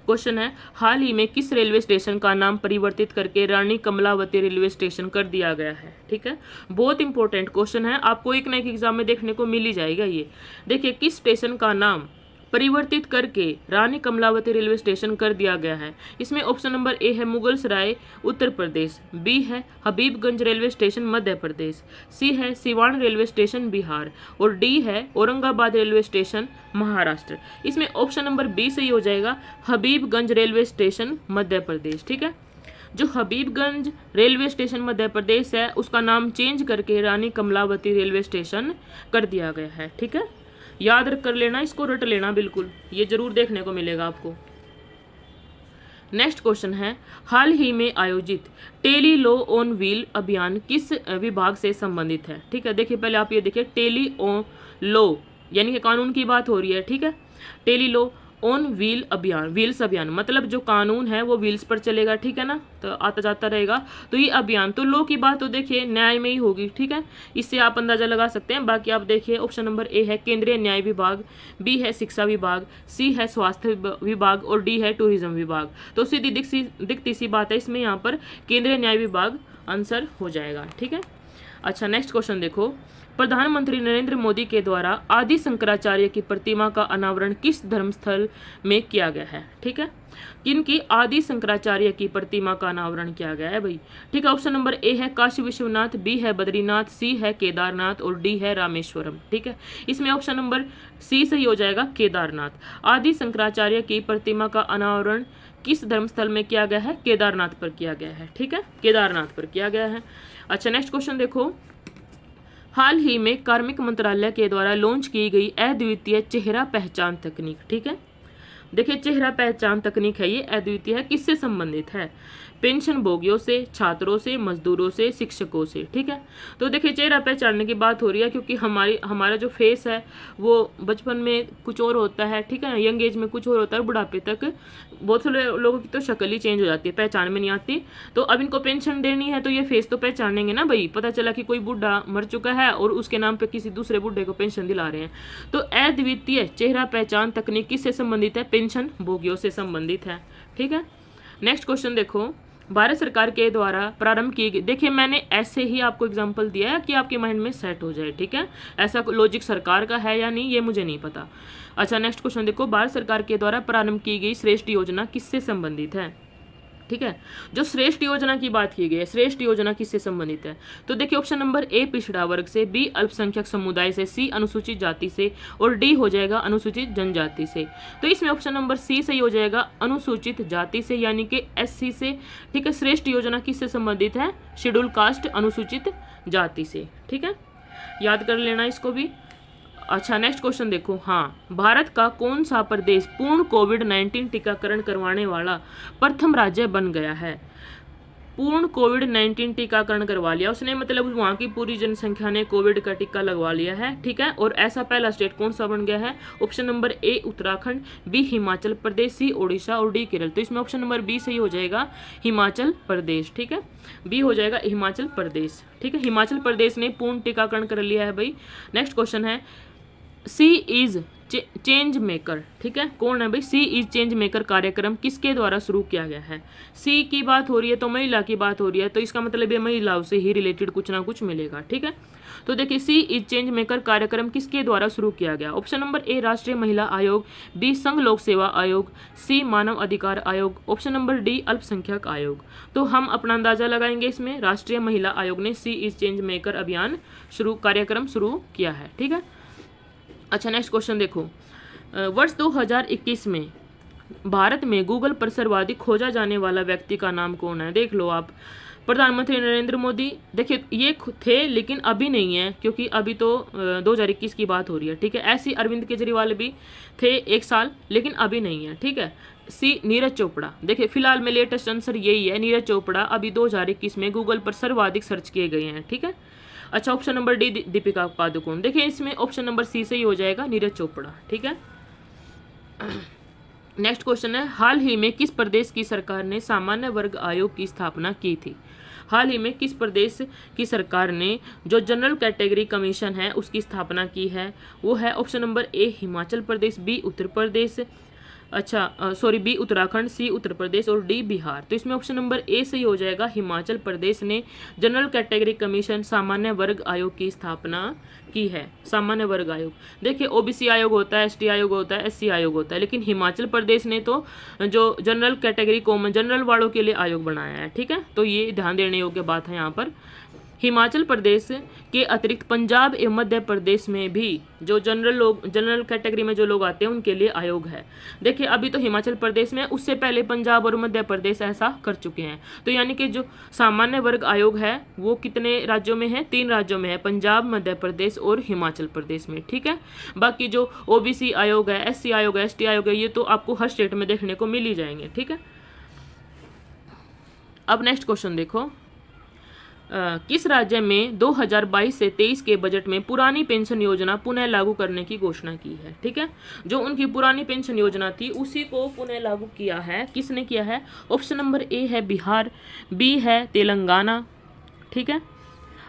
Speaker 1: क्वेश्चन है, हाल ही में किस रेलवे स्टेशन का नाम परिवर्तित करके रानी कमलावती रेलवे स्टेशन कर दिया गया है? ठीक है, बहुत इंपॉर्टेंट क्वेश्चन है, आपको एक ना एक एग्जाम में देखने को मिल ही जाएगा ये। देखिए किस स्टेशन का नाम परिवर्तित करके रानी कमलावती रेलवे स्टेशन कर दिया गया है? इसमें ऑप्शन नंबर ए है मुगल सराय उत्तर प्रदेश, बी है हबीबगंज रेलवे स्टेशन मध्य प्रदेश, सी है सिवान रेलवे स्टेशन बिहार, और डी है औरंगाबाद रेलवे स्टेशन महाराष्ट्र। इसमें ऑप्शन नंबर बी सही हो जाएगा, हबीबगंज रेलवे स्टेशन मध्य प्रदेश। ठीक है, जो हबीबगंज रेलवे स्टेशन मध्य प्रदेश है उसका नाम चेंज करके रानी कमलावती रेलवे स्टेशन कर दिया गया है। ठीक है, याद कर लेना, इसको रट लेना बिल्कुल, ये जरूर देखने को मिलेगा आपको। नेक्स्ट क्वेश्चन है, हाल ही में आयोजित टेली लॉ ऑन व्हील अभियान किस विभाग से संबंधित है? ठीक है, देखिए पहले आप ये देखिए, टेली ऑन लॉ यानी कि कानून की बात हो रही है। ठीक है, टेली लॉ ऑन व्हील अभियान, व्हील्स अभियान मतलब जो कानून है वो व्हील्स पर चलेगा। ठीक है ना, तो आता जाता रहेगा, तो ये अभियान, तो लॉ की बात तो देखिए न्याय में ही होगी। ठीक है, इससे आप अंदाजा लगा सकते हैं। बाकी आप देखिए ऑप्शन नंबर ए है केंद्रीय न्याय विभाग, बी है शिक्षा विभाग, सी है स्वास्थ्य विभाग, और डी है टूरिज्म विभाग। तो सीधी दिखती सी बात है, इसमें यहाँ पर केंद्रीय न्याय विभाग आंसर हो जाएगा। ठीक है, अच्छा नेक्स्ट क्वेश्चन देखो, प्रधानमंत्री नरेंद्र मोदी के द्वारा आदि शंकराचार्य की प्रतिमा का अनावरण किस धर्मस्थल में किया गया है? ठीक है, किनकी आदि शंकराचार्य की प्रतिमा का अनावरण किया गया है भाई? ठीक है, ऑप्शन नंबर ए है काशी विश्वनाथ, बी है बद्रीनाथ, सी है केदारनाथ, और डी है रामेश्वरम। ठीक है, इसमें ऑप्शन नंबर सी सही हो जाएगा, केदारनाथ। आदि शंकराचार्य की प्रतिमा का अनावरण किस धर्मस्थल में किया गया है? केदारनाथ पर किया गया है। ठीक है, केदारनाथ पर किया गया है। अच्छा नेक्स्ट क्वेश्चन देखो, हाल ही में कार्मिक मंत्रालय के द्वारा लॉन्च की गई अद्वितीय चेहरा पहचान तकनीक। ठीक है, देखिए चेहरा पहचान तकनीक है ये, अद्वितीय है, किससे संबंधित है? पेंशन भोगियों से, छात्रों से, मजदूरों से, शिक्षकों से। ठीक है, तो देखिए चेहरा पहचानने की बात हो रही है, क्योंकि हमारा जो फेस है वो बचपन में कुछ और होता है, ठीक है ना, यंग एज में कुछ और होता है, बुढ़ापे तक बहुत सारे लोगों की तो शक्ल ही चेंज हो जाती है, पहचान में नहीं आती। तो अब इनको पेंशन देनी है तो ये फेस तो पहचानेंगे ना भाई, पता चला कि कोई बूढ़ा मर चुका है और उसके नाम पे किसी दूसरे बूढ़े को पेंशन दिला रहे हैं। तो अद्वितीय चेहरा पहचान तकनीक किससे संबंधित है? पेंशन भोगियों से संबंधित है। ठीक है, नेक्स्ट क्वेश्चन देखो, भारत सरकार के द्वारा प्रारंभ की गई, देखिए मैंने ऐसे ही आपको एग्जांपल दिया है कि आपके माइंड में सेट हो जाए। ठीक है, ऐसा लॉजिक सरकार का है या नहीं ये मुझे नहीं पता। अच्छा नेक्स्ट क्वेश्चन देखो, भारत सरकार के द्वारा प्रारंभ की गई श्रेष्ठ योजना किससे संबंधित है? ठीक है, जो श्रेष्ठ योजना की बात की गई है, श्रेष्ठ योजना किससे संबंधित है? तो देखिए ऑप्शन नंबर ए पिछड़ा वर्ग से, बी अल्पसंख्यक समुदाय से, सी अनुसूचित जाति से, और डी हो जाएगा अनुसूचित जनजाति से। तो इसमें ऑप्शन नंबर सी सही हो जाएगा, अनुसूचित जाति से यानी कि एससी से। ठीक है, श्रेष्ठ योजना किससे संबंधित है? शेड्यूल कास्ट अनुसूचित जाति से। ठीक है, याद कर लेना इसको भी। अच्छा नेक्स्ट क्वेश्चन देखो, हाँ, भारत का कौन सा प्रदेश पूर्ण कोविड-19 टीकाकरण करवाने वाला प्रथम राज्य बन गया है? पूर्ण कोविड-19 टीकाकरण करवा लिया उसने, मतलब वहाँ की पूरी जनसंख्या ने कोविड का टीका लगवा लिया है। ठीक है, और ऐसा पहला स्टेट कौन सा बन गया है? Option number A Uttarakhand, B Himachal Pradesh, C Odisha, और डी केरल। तो इसमें ऑप्शन नंबर बी सही हो जाएगा, हिमाचल प्रदेश। ठीक है, बी हो जाएगा हिमाचल प्रदेश। ठीक है, हिमाचल प्रदेश ने पूर्ण टीकाकरण कर लिया है भाई। नेक्स्ट क्वेश्चन है, सी इज चेंज मेकर। ठीक है, कौन है भाई? सी इज चेंज मेकर कार्यक्रम किसके द्वारा शुरू किया गया है? सी की बात हो रही है तो महिला की बात हो रही है, तो इसका मतलब ये महिलाओं से ही रिलेटेड कुछ ना कुछ मिलेगा। ठीक है, तो देखिए सी इज चेंज मेकर कार्यक्रम किसके द्वारा शुरू किया गया? ऑप्शन नंबर ए राष्ट्रीय महिला आयोग, बी संघ लोक सेवा आयोग, सी मानव अधिकार आयोग, ऑप्शन नंबर डी अल्पसंख्यक आयोग। तो हम अपना अंदाजा लगाएंगे, इसमें राष्ट्रीय महिला आयोग ने सी इज चेंज मेकर अभियान कार्यक्रम शुरू किया है। ठीक है, अच्छा नेक्स्ट क्वेश्चन देखो, वर्ष 2021 में भारत में गूगल पर सर्वाधिक खोजा जाने वाला व्यक्ति का नाम कौन है? देख लो आप, प्रधानमंत्री नरेंद्र मोदी, देखिए ये थे लेकिन अभी नहीं है, क्योंकि अभी तो 2021 की बात हो रही है, ठीक है। ऐसे अरविंद केजरीवाल भी थे 1 साल, लेकिन अभी नहीं है, ठीक है। सी नीरज चोपड़ा, देखिए फिलहाल में लेटेस्ट आंसर यही है, नीरज चोपड़ा अभी 2021 में गूगल पर सर्वाधिक सर्च किए गए हैं, ठीक है। अच्छा, option number D Deepika Padukone, देखिए इसमें ऑप्शन नंबर सी से ही हो जाएगा, नीरज चोपड़ा, ठीक है। नेक्स्ट क्वेश्चन है, हाल ही में किस प्रदेश की सरकार ने सामान्य वर्ग आयोग की स्थापना की थी? हाल ही में किस प्रदेश की सरकार ने जो जनरल कैटेगरी कमीशन है उसकी स्थापना की है? वो है option number A Himachal Pradesh, B Uttar Pradesh, B Uttarakhand, C Uttar Pradesh और डी बिहार। तो इसमें ऑप्शन नंबर ए सही हो जाएगा, हिमाचल प्रदेश ने जनरल कैटेगरी कमीशन सामान्य वर्ग आयोग की स्थापना की है। सामान्य वर्ग आयोग, देखिए ओबीसी आयोग होता है, एसटी आयोग होता है, एससी आयोग होता है, लेकिन हिमाचल प्रदेश ने तो जो जनरल कैटेगरी कॉमन जनरल वालों के लिए आयोग बनाया है, ठीक है। तो ये ध्यान देने योग्य बात है यहाँ पर। हिमाचल प्रदेश के अतिरिक्त पंजाब एवं मध्य प्रदेश में भी जो जनरल कैटेगरी में जो लोग आते हैं उनके लिए आयोग है। देखिए अभी तो हिमाचल प्रदेश में, उससे पहले पंजाब और मध्य प्रदेश ऐसा कर चुके हैं। तो यानी कि जो सामान्य वर्ग आयोग है वो कितने राज्यों में है? 3 राज्यों में है, पंजाब, मध्य प्रदेश और हिमाचल प्रदेश में, ठीक है। बाकी जो ओबीसी आयोग है, एससी आयोग है, एसटी आयोग है, ये तो आपको हर स्टेट में देखने को मिल ही जाएंगे, ठीक है। अब नेक्स्ट क्वेश्चन देखो, किस राज्य में 2022 से 23 के बजट में पुरानी पेंशन योजना पुनः लागू करने की घोषणा की है? ठीक है, जो उनकी पुरानी पेंशन योजना थी उसी को पुनः लागू किया है। किसने किया है? ऑप्शन नंबर ए है बिहार, बी है तेलंगाना, ठीक है,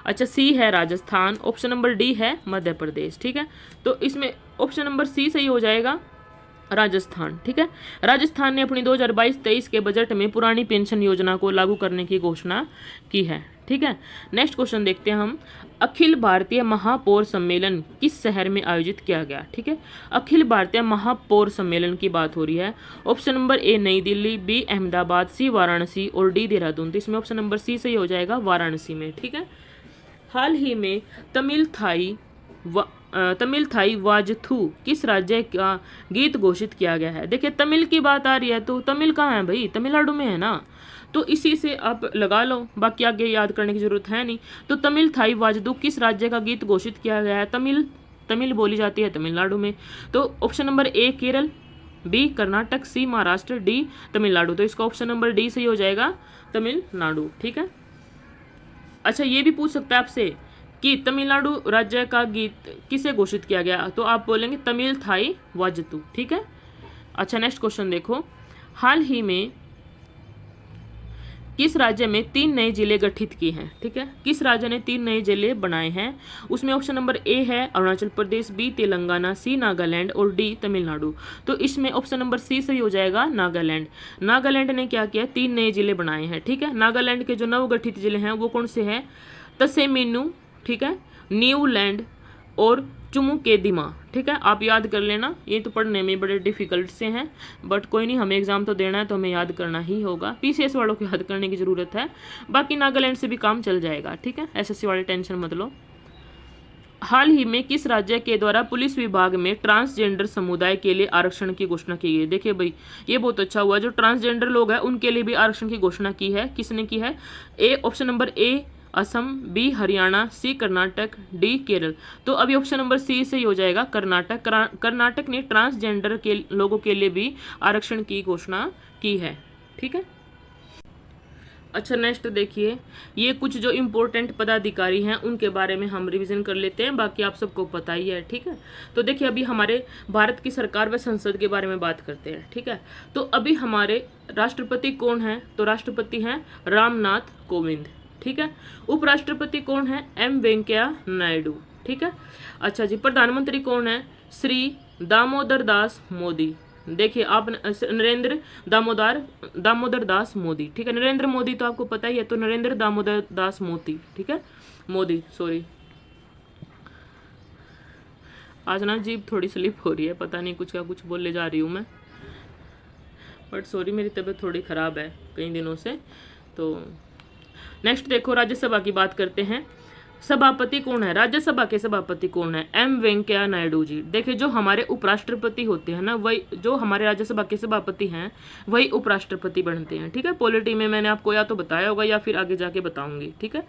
Speaker 1: अच्छा सी है राजस्थान, ऑप्शन नंबर डी है मध्य प्रदेश, ठीक है। तो इसमें ऑप्शन नंबर सी सही हो जाएगा, राजस्थान, ठीक है। राजस्थान ने अपनी 2022-23 के बजट में पुरानी पेंशन योजना को लागू करने की घोषणा की है, ठीक है। नेक्स्ट क्वेश्चन देखते हैं हम, अखिल भारतीय महापौर सम्मेलन किस शहर में आयोजित किया गया? ठीक है, अखिल भारतीय महापौर सम्मेलन की बात हो रही है। ऑप्शन नंबर ए नई दिल्ली, बी अहमदाबाद, सी वाराणसी और डी देहरादून। तो इसमें ऑप्शन नंबर सी सही हो जाएगा, वाराणसी में, ठीक है। हाल ही में तमिल थाई वाजथू किस राज्य का गीत घोषित किया गया है? देखिए तमिल की बात आ रही है तो तमिल कहाँ है भाई? तमिलनाडु में है ना, तो इसी से आप लगा लो, बाकी आगे याद करने की जरूरत है नहीं। तो तमिल थाई वाजदू किस राज्य का गीत घोषित किया गया है? तमिल बोली जाती है तमिलनाडु में। तो option number A Kerala, B Karnataka, C Maharashtra, D Tamil Nadu. तो इसका ऑप्शन नंबर डी सही हो जाएगा, तमिलनाडु, ठीक है। अच्छा ये भी पूछ सकता है आपसे कि तमिलनाडु राज्य का गीत किसे घोषित किया गया, तो आप बोलेंगे तमिल थाई वाजतू, ठीक है। अच्छा नेक्स्ट क्वेश्चन देखो, हाल ही में किस राज्य में 3 नए जिले गठित किए हैं? ठीक है, किस राज्य ने 3 नए जिले बनाए हैं? उसमें ऑप्शन नंबर ए है अरुणाचल प्रदेश, बी तेलंगाना, सी नागालैंड और डी तमिलनाडु। तो इसमें ऑप्शन नंबर सी सही हो जाएगा, नागालैंड। नागालैंड ने क्या किया? 3 नए जिले बनाए हैं, ठीक है। नागालैंड के जो नवगठित जिले हैं वो कौन से हैं? तसेमिनु, ठीक है, न्यूलैंड और चुमुकेदिमा, ठीक है। आप याद कर लेना, ये तो पढ़ने में बड़े डिफिकल्ट से हैं, बट कोई नहीं, हमें एग्जाम तो देना है तो हमें याद करना ही होगा। पीसीएस वालों को याद करने की ज़रूरत है, बाकी नागालैंड से भी काम चल जाएगा, ठीक है। एसएससी वाले टेंशन मत लो। हाल ही में किस राज्य के द्वारा पुलिस विभाग में ट्रांसजेंडर समुदाय के लिए आरक्षण की घोषणा की गई? देखिए भाई ये बहुत अच्छा हुआ, जो ट्रांसजेंडर लोग हैं उनके लिए भी आरक्षण की घोषणा की है। किसने की है? A option number A Assam, B Haryana, C Karnataka, D Kerala. तो अभी ऑप्शन नंबर सी से ही हो जाएगा, कर्नाटक। कर्नाटक ने ट्रांसजेंडर के लोगों के लिए भी आरक्षण की घोषणा की है, ठीक है। अच्छा नेक्स्ट देखिए, ये कुछ जो इम्पोर्टेंट पदाधिकारी हैं उनके बारे में हम रिवीजन कर लेते हैं, बाकी आप सबको पता ही है, ठीक है। तो देखिए अभी हमारे भारत की सरकार व संसद के बारे में बात करते हैं, ठीक है। तो अभी हमारे राष्ट्रपति कौन है? तो राष्ट्रपति हैं रामनाथ कोविंद, ठीक है। उपराष्ट्रपति कौन है? एम वेंकैया नायडू, ठीक है। अच्छा जी, प्रधानमंत्री कौन है? श्री दामोदर दास मोदी। देखिए आप नरेंद्र दामोदर दास मोदी, ठीक है। नरेंद्र मोदी तो आपको पता ही है, तो नरेंद्र दामोदर दास मोदी, ठीक है, मोदी, सॉरी। आज ना जीभ थोड़ी स्लिप हो रही है, पता नहीं कुछ का कुछ बोलने जा रही हूँ मैं, बट सॉरी मेरी तबीयत थोड़ी ख़राब है कई दिनों से। तो नेक्स्ट देखो, राज्यसभा की बात करते हैं। सभापति कौन है, राज्यसभा के सभापति कौन है, एम वेंकैया नायडू जी। देखिए जो हमारे उपराष्ट्रपति होते हैं ना, वही जो हमारे राज्यसभा के सभापति हैं वही उपराष्ट्रपति बनते हैं। ठीक है, पॉलिटी में मैंने आपको या तो बताया होगा या फिर आगे जाके बताऊंगी। ठीक है,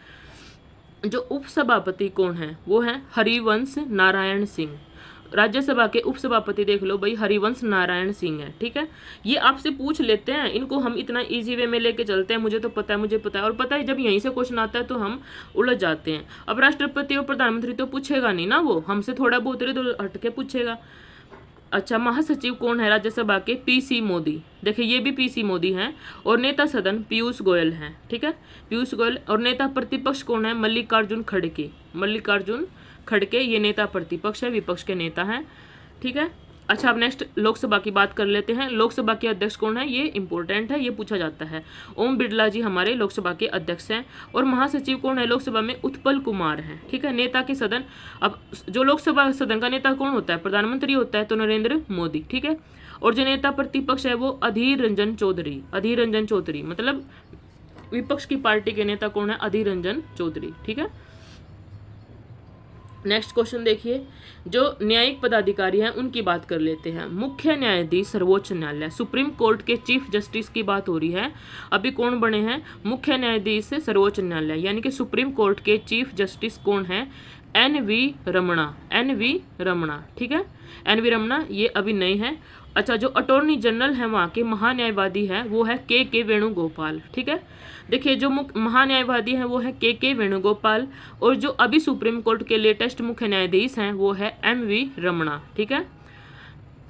Speaker 1: जो उपसभापति कौन है वो है हरिवंश नारायण सिंह। राज्यसभा के उपसभापति देख लो भाई, हरिवंश नारायण सिंह है। ठीक है, ये आपसे पूछ लेते हैं, इनको हम इतना इजी वे में लेके चलते हैं, मुझे तो पता है, मुझे पता है। और पता है जब यहीं से क्वेश्चन आता है तो हम उलझ जाते हैं। अब राष्ट्रपति और प्रधानमंत्री तो पूछेगा नहीं ना, वो हमसे थोड़ा बहुत इधर हटके पूछेगा। अच्छा, महासचिव कौन है राज्यसभा के, पीसी मोदी। देखिए ये भी पीसी मोदी हैं। और नेता सदन पीयूष गोयल हैं। ठीक है, पीयूष गोयल। और नेता प्रतिपक्ष कौन है, मल्लिकार्जुन खड़गे। मल्लिकार्जुन खड़गे ये नेता प्रतिपक्ष है, विपक्ष के नेता हैं। ठीक है, अच्छा अब नेक्स्ट लोकसभा की बात कर लेते हैं। लोकसभा के अध्यक्ष कौन है, ये इंपॉर्टेंट है, ये पूछा जाता है। ओम बिरला जी हमारे लोकसभा के अध्यक्ष हैं। और महासचिव कौन है लोकसभा में, उत्पल कुमार हैं। ठीक है, नेता के सदन, अब जो लोकसभा सदन का नेता कौन होता है, प्रधानमंत्री होता है, तो नरेंद्र मोदी। ठीक है, और जो नेता प्रतिपक्ष है वो अधीर रंजन चौधरी। अधीर रंजन चौधरी मतलब विपक्ष की पार्टी के नेता कौन है, अधीर रंजन चौधरी। ठीक है, नेक्स्ट क्वेश्चन देखिए, जो न्यायिक पदाधिकारी हैं उनकी बात कर लेते हैं। मुख्य न्यायाधीश सर्वोच्च न्यायालय, सुप्रीम कोर्ट के चीफ जस्टिस की बात हो रही है। अभी कौन बने हैं, मुख्य न्यायाधीश सर्वोच्च न्यायालय यानी कि सुप्रीम कोर्ट के चीफ जस्टिस कौन है, एन.वी. रमणा। एन.वी. रमणा। ठीक है, एन.वी. रमणा ये अभी नए हैं। अच्छा, जो अटॉर्नी जनरल है वहाँ के महान्यायवादी है वो है के वेणुगोपाल। ठीक है, देखिए जो महान्यायवादी है वो है के वेणुगोपाल। और जो अभी सुप्रीम कोर्ट के लेटेस्ट मुख्य न्यायाधीश हैं वो है एम.वी. रमणा। ठीक है,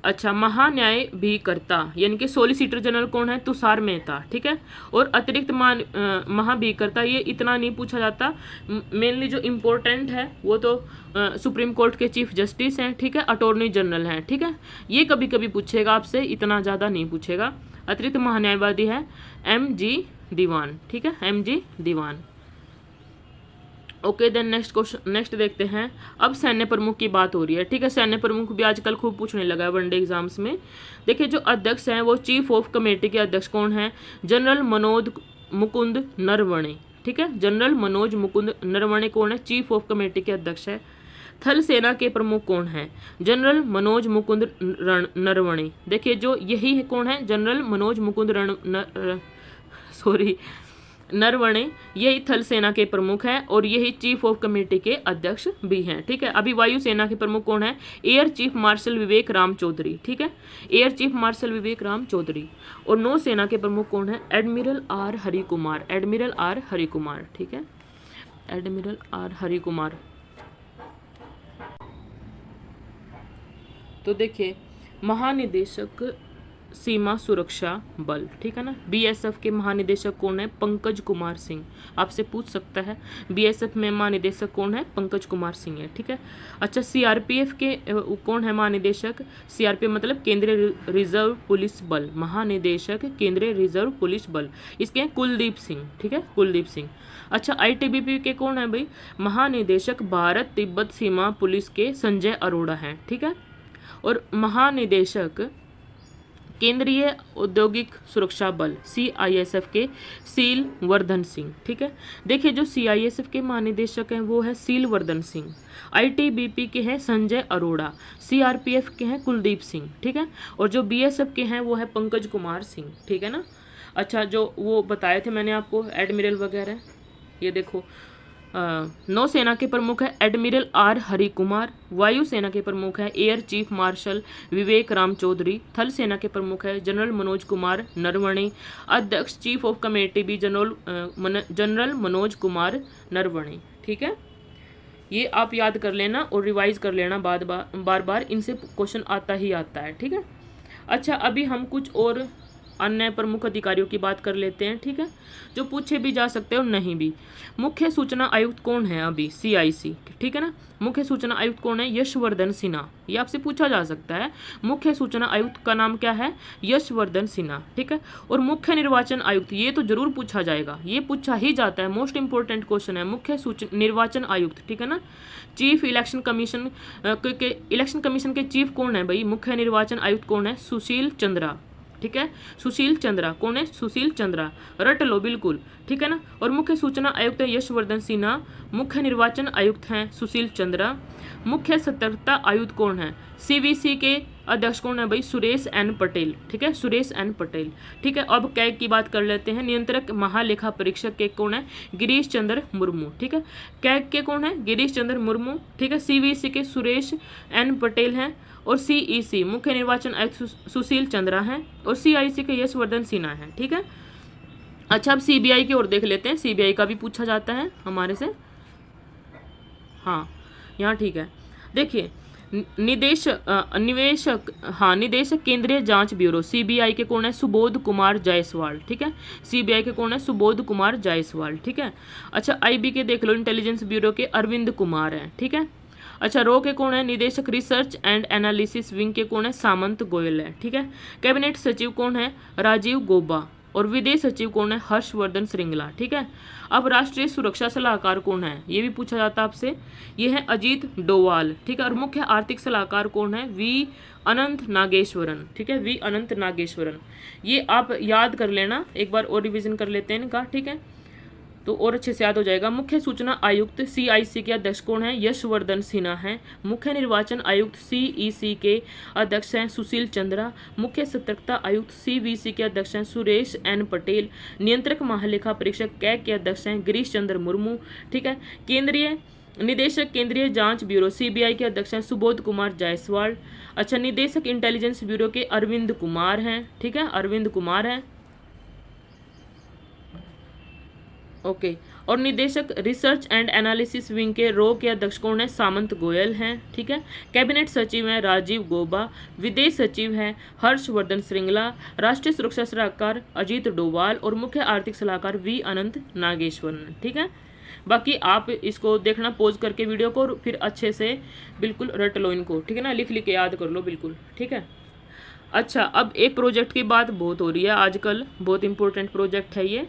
Speaker 1: अच्छा महान्यायभिकर्ता यानी कि सोलिसिटर जनरल कौन है, तुषार मेहता। ठीक है, और अतिरिक्त महाभिकर्ता ये इतना नहीं पूछा जाता, मेनली जो इम्पोर्टेंट है वो तो सुप्रीम कोर्ट के चीफ जस्टिस हैं। ठीक है, अटॉर्नी जनरल हैं। ठीक है, ये कभी कभी पूछेगा आपसे, इतना ज़्यादा नहीं पूछेगा। अतिरिक्त महान्यायवादी है एम.जी. दीवान। ठीक है, M G. Diwan. Okay then next question, next देखते हैं। अब सैन्य प्रमुख की बात हो रही है। ठीक है, सैन्य प्रमुख भी आजकल खूब पूछने लगा है वनडे एग्जाम्स में। देखिए जो अध्यक्ष हैं वो चीफ ऑफ कमेटी के अध्यक्ष कौन है, जनरल मनोज मुकुंद नरवणे। ठीक है, जनरल मनोज मुकुंद नरवणे कौन है, चीफ ऑफ कमेटी के अध्यक्ष है। थल सेना के प्रमुख कौन है, जनरल मनोज मुकुंद नरवणे। देखिए जो यही है कौन है, जनरल मनोज मुकुंद नरवणे, यही थल सेना के प्रमुख हैं और यही चीफ ऑफ कमेटी के अध्यक्ष भी हैं। ठीक है, अभी वायु सेना के प्रमुख कौन है, एयर चीफ मार्शल विवेक राम चौधरी। ठीक है, एयर चीफ मार्शल विवेक राम चौधरी। और नौ सेना के प्रमुख कौन है, admiral R Hari Kumar. Admiral R Hari Kumar. ठीक है, एडमिरल आर हरि कुमार। तो देखिए महानिदेशक सीमा सुरक्षा बल, ठीक है ना, बीएसएफ के महानिदेशक कौन है, पंकज कुमार सिंह। आपसे पूछ सकता है बीएसएफ में महानिदेशक कौन है, पंकज कुमार सिंह है। ठीक है, अच्छा सीआरपीएफ के कौन है महानिदेशक, सीआरपीएफ मतलब केंद्रीय रिजर्व पुलिस बल, महानिदेशक केंद्रीय रिजर्व पुलिस बल, इसके हैं कुलदीप सिंह। ठीक है, कुलदीप सिंह। अच्छा आईटीबीपी के कौन है भाई, महानिदेशक भारत तिब्बत सीमा पुलिस के संजय अरोड़ा हैं। ठीक है, और महानिदेशक केंद्रीय औद्योगिक सुरक्षा बल सीआईएसएफ के सील वर्धन सिंह। ठीक है, देखिए जो सीआईएसएफ के महानिदेशक हैं वो है सील वर्धन सिंह, आईटीबीपी के हैं संजय अरोड़ा, सीआरपीएफ के हैं कुलदीप सिंह। ठीक है, और जो बीएसएफ के हैं वो है पंकज कुमार सिंह। ठीक है ना, अच्छा जो वो बताए थे मैंने आपको एडमिरल वगैरह, ये देखो नौसेना के प्रमुख है एडमिरल आर हरि कुमार, वायु सेना के प्रमुख है एयर चीफ मार्शल विवेक राम चौधरी, थल सेना के प्रमुख है जनरल मनोज कुमार नरवणे, अध्यक्ष चीफ ऑफ कमेटी भी जनरल मनोज कुमार नरवणे। ठीक है, ये आप याद कर लेना और रिवाइज कर लेना, बार बार इनसे क्वेश्चन आता ही आता है। ठीक है, अच्छा अभी हम कुछ और अन्य प्रमुख अधिकारियों की बात कर लेते हैं। ठीक है, जो पूछे भी जा सकते हैं और नहीं भी। मुख्य सूचना आयुक्त कौन है अभी, सीआईसी। ठीक है ना, मुख्य सूचना आयुक्त कौन है, यशवर्धन सिन्हा। ये आपसे पूछा जा सकता है, मुख्य सूचना आयुक्त का नाम क्या है, यशवर्धन सिन्हा। ठीक है, और मुख्य निर्वाचन आयुक्त, ये तो जरूर पूछा जाएगा, ये पूछा ही जाता है, मोस्ट इंपॉर्टेंट क्वेश्चन है, मुख्य निर्वाचन आयुक्त। ठीक है ना, chief election commission election commission के चीफ कौन है भाई, मुख्य निर्वाचन आयुक्त कौन है, सुशील चंद्रा। ठीक है। सुशील चंद्रा, कौन है? सुशील चंद्रा, रट लो बिल्कुल, ठीक है ना। और मुख्य सूचना आयुक्त है यशवर्धन सिन्हा, मुख्य निर्वाचन आयुक्त हैं सुशील चंद्रा, मुख्य सतर्कता आयुक्त कौन है? सीवीसी के अध्यक्ष कौन है भाई? सुरेश एन पटेल, ठीक है, सुरेश एन पटेल, ठीक है। अब कैग की बात कर लेते हैं। नियंत्रक महालेखा परीक्षक के कौन है? गिरीश चंद्र मुर्मू, ठीक है। कैग के कौन है? गिरीश चंद्र मुर्मू, ठीक है। सीवीसी के सुरेश एन पटेल हैं और सीईसी मुख्य निर्वाचन आयुक्त सुशील चंद्रा हैं और सीआईसी के यशवर्धन सिन्हा हैं, ठीक है। अच्छा, अब सीबीआई की ओर देख लेते हैं। सीबीआई का भी पूछा जाता है हमारे से, हाँ यहाँ ठीक है। देखिए निदेशक केंद्रीय जांच ब्यूरो सीबीआई के कौन है? सुबोध कुमार जायसवाल, ठीक है। सीबीआई के कौन है? सुबोध कुमार जायसवाल, ठीक है। अच्छा, आईबी के देख लो, इंटेलिजेंस ब्यूरो के अरविंद कुमार हैं, ठीक है। अच्छा, रो के कौन है? निदेशक रिसर्च एंड एनालिसिस विंग के कौन है? सामंत गोयल है, ठीक है। कैबिनेट सचिव कौन है? राजीव गौबा और विदेश सचिव कौन है? हर्षवर्धन श्रृंगला, ठीक है। अब राष्ट्रीय सुरक्षा सलाहकार कौन है? ये भी पूछा जाता है आपसे, ये है अजीत डोवाल, ठीक है। और मुख्य आर्थिक सलाहकार कौन है? वी अनंत नागेश्वरन, ठीक है, वी अनंत नागेश्वरन। ये आप याद कर लेना, एक बार और रिवीजन कर लेते हैं इनका, ठीक है, तो और अच्छे से याद हो जाएगा। मुख्य सूचना आयुक्त सीआईसी के अध्यक्ष कौन है? यशवर्धन सिन्हा हैं। मुख्य निर्वाचन आयुक्त सीईसी के अध्यक्ष हैं सुशील चंद्रा। मुख्य सतर्कता आयुक्त सीवीसी के अध्यक्ष हैं सुरेश एन पटेल। नियंत्रक महालेखा परीक्षक कैग के अध्यक्ष हैं गिरीश चंद्र मुर्मू, ठीक है। केंद्रीय निदेशक केंद्रीय जांच ब्यूरो सीबीआई के अध्यक्ष हैं सुबोध कुमार जायसवाल। अच्छा, निदेशक इंटेलिजेंस ब्यूरो के अरविंद कुमार हैं, ठीक है, अरविंद कुमार हैं, ओके। और निदेशक रिसर्च एंड एनालिसिस विंग के रो के अध्यक्ष कौन है? सामंत गोयल हैं, ठीक है। कैबिनेट सचिव हैं राजीव गौबा, विदेश सचिव हैं हर्षवर्धन श्रृंगला, राष्ट्रीय सुरक्षा सलाहकार अजीत डोवाल और मुख्य आर्थिक सलाहकार वी अनंत नागेश्वरन, ठीक है। बाकी आप इसको देखना पॉज करके वीडियो को, फिर अच्छे से बिल्कुल रट लो इनको, ठीक है ना, लिख लिख के याद कर लो बिल्कुल, ठीक है। अच्छा, अब एक प्रोजेक्ट की बात बहुत हो रही है आजकल, बहुत इंपॉर्टेंट प्रोजेक्ट है ये,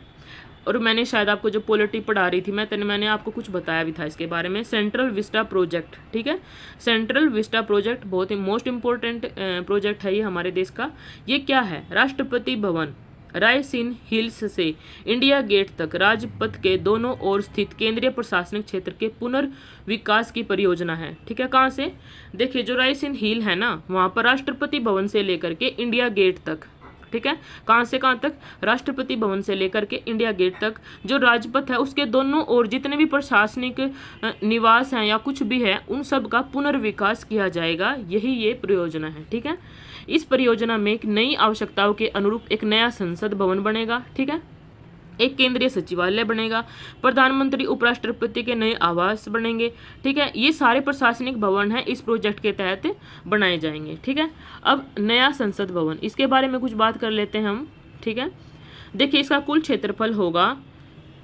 Speaker 1: और मैंने शायद आपको जो पॉलिटी पढ़ा रही थी मैंने आपको कुछ बताया भी था इसके बारे में। सेंट्रल विस्टा प्रोजेक्ट, ठीक है, सेंट्रल विस्टा प्रोजेक्ट बहुत ही मोस्ट इम्पोर्टेंट प्रोजेक्ट है ये हमारे देश का। ये क्या है? राष्ट्रपति भवन रायसीन हिल्स से इंडिया गेट तक राजपथ के दोनों ओर स्थित केंद्रीय प्रशासनिक क्षेत्र के पुनर्विकास की परियोजना है, ठीक है। कहाँ से? देखिए, जो रायसीन हिल है ना, वहाँ पर राष्ट्रपति भवन से लेकर के इंडिया गेट तक, ठीक है, कहाँ से कहाँ तक? राष्ट्रपति भवन से लेकर के इंडिया गेट तक जो राजपथ है उसके दोनों ओर जितने भी प्रशासनिक निवास हैं या कुछ भी है, उन सब का पुनर्विकास किया जाएगा, यही ये परियोजना है, ठीक है। इस परियोजना में एक नई आवश्यकताओं के अनुरूप एक नया संसद भवन बनेगा, ठीक है, एक केंद्रीय सचिवालय बनेगा, प्रधानमंत्री उपराष्ट्रपति के नए आवास बनेंगे, ठीक है। ये सारे प्रशासनिक भवन हैं इस प्रोजेक्ट के तहत बनाए जाएंगे, ठीक है। अब नया संसद भवन, इसके बारे में कुछ बात कर लेते हैं हम, ठीक है। देखिए, इसका कुल क्षेत्रफल होगा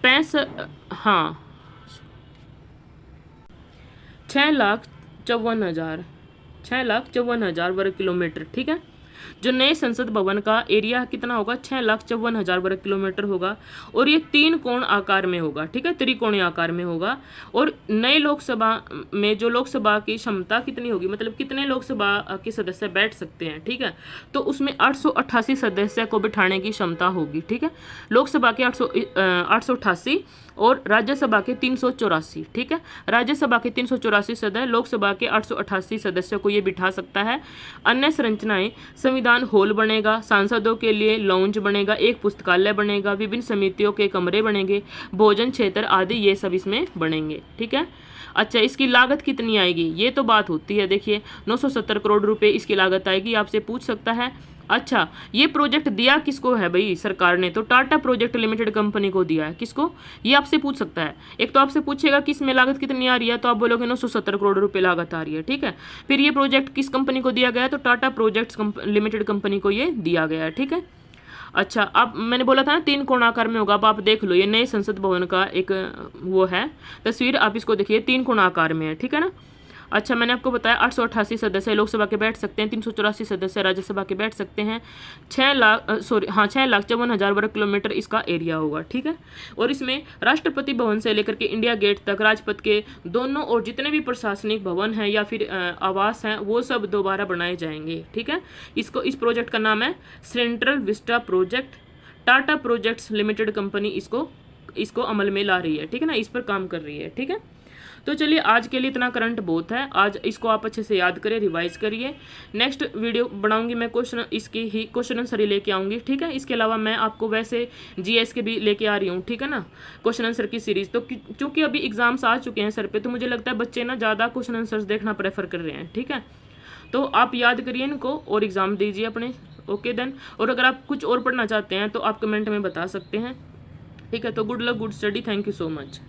Speaker 1: 6,54,000 वर्ग किलोमीटर, ठीक है। जो नए संसद भवन का एरिया कितना होगा? 6,54,000 वर्ग किलोमीटर होगा और ये 3 कोण आकार में होगा, ठीक है, त्रिकोणीय आकार में होगा। और नए लोकसभा में जो लोकसभा की क्षमता कितनी होगी, मतलब कितने लोकसभा के सदस्य बैठ सकते हैं, ठीक है, तो उसमें 888 सदस्य को बिठाने की क्षमता होगी, ठीक है। लोकसभा के 888 और राज्यसभा के 384, ठीक है। राज्यसभा के 384 सदस्य, लोकसभा के 888 सदस्यों को ये बिठा सकता है। अन्य संरचनाएं, संविधान हॉल बनेगा, सांसदों के लिए लाउंज बनेगा, एक पुस्तकालय बनेगा, विभिन्न समितियों के कमरे बनेंगे, भोजन क्षेत्र आदि ये सब इसमें बनेंगे, ठीक है। अच्छा, इसकी लागत कितनी आएगी, ये तो बात होती है। देखिए, 970 करोड़ रुपए इसकी लागत आएगी, आपसे पूछ सकता है। अच्छा, ये प्रोजेक्ट दिया किसको है भाई? सरकार ने तो टाटा प्रोजेक्ट लिमिटेड कंपनी को दिया है। किसको? ये आपसे पूछ सकता है। एक तो आपसे पूछेगा कि इसमें लागत कितनी आ रही है, तो आप बोलोगे 970 करोड़ रुपए लागत आ रही है, ठीक है। फिर ये प्रोजेक्ट किस कंपनी को दिया गया है? तो टाटा प्रोजेक्ट्स लिमिटेड कंपनी को ये दिया गया है, ठीक है। अच्छा, अब मैंने बोला था ना 3 कोण आकार में होगा, अब आप देख लो, ये नए संसद भवन का एक वो है तस्वीर, आप इसको देखिए 3 कोण आकार में है, ठीक है ना। अच्छा, मैंने आपको बताया 888 सदस्य लोकसभा के बैठ सकते हैं, 384 सदस्य राज्यसभा के बैठ सकते हैं, 6,54,000 वर्ग किलोमीटर इसका एरिया होगा, ठीक है। और इसमें राष्ट्रपति भवन से लेकर के इंडिया गेट तक राजपथ के दोनों और जितने भी प्रशासनिक भवन हैं या फिर आवास हैं वो सब दोबारा बनाए जाएंगे, ठीक है। इस प्रोजेक्ट का नाम है central Vista project. Tata projects limited company इसको अमल में ला रही है, ठीक है ना, इस पर काम कर रही है, ठीक है। तो चलिए आज के लिए इतना करंट बहुत है, आज इसको आप अच्छे से याद करिए, रिवाइज करिए। नेक्स्ट वीडियो बनाऊंगी मैं क्वेश्चन आंसर ही लेके आऊंगी, ठीक है। इसके अलावा मैं आपको वैसे जीएस के भी लेके आ रही हूँ, ठीक है ना, क्वेश्चन आंसर की सीरीज। तो चूंकि अभी एग्जाम्स आ चुके हैं सर पे, तो मुझे लगता है बच्चे ना ज़्यादा क्वेश्चन आंसर्स देखना प्रेफर कर रहे हैं, ठीक है। तो आप याद करिए इनको और एग्ज़ाम दीजिए अपने। Okay then. और अगर आप कुछ और पढ़ना चाहते हैं तो आप कमेंट में बता सकते हैं, ठीक है। तो good luck, good study, thank you so much.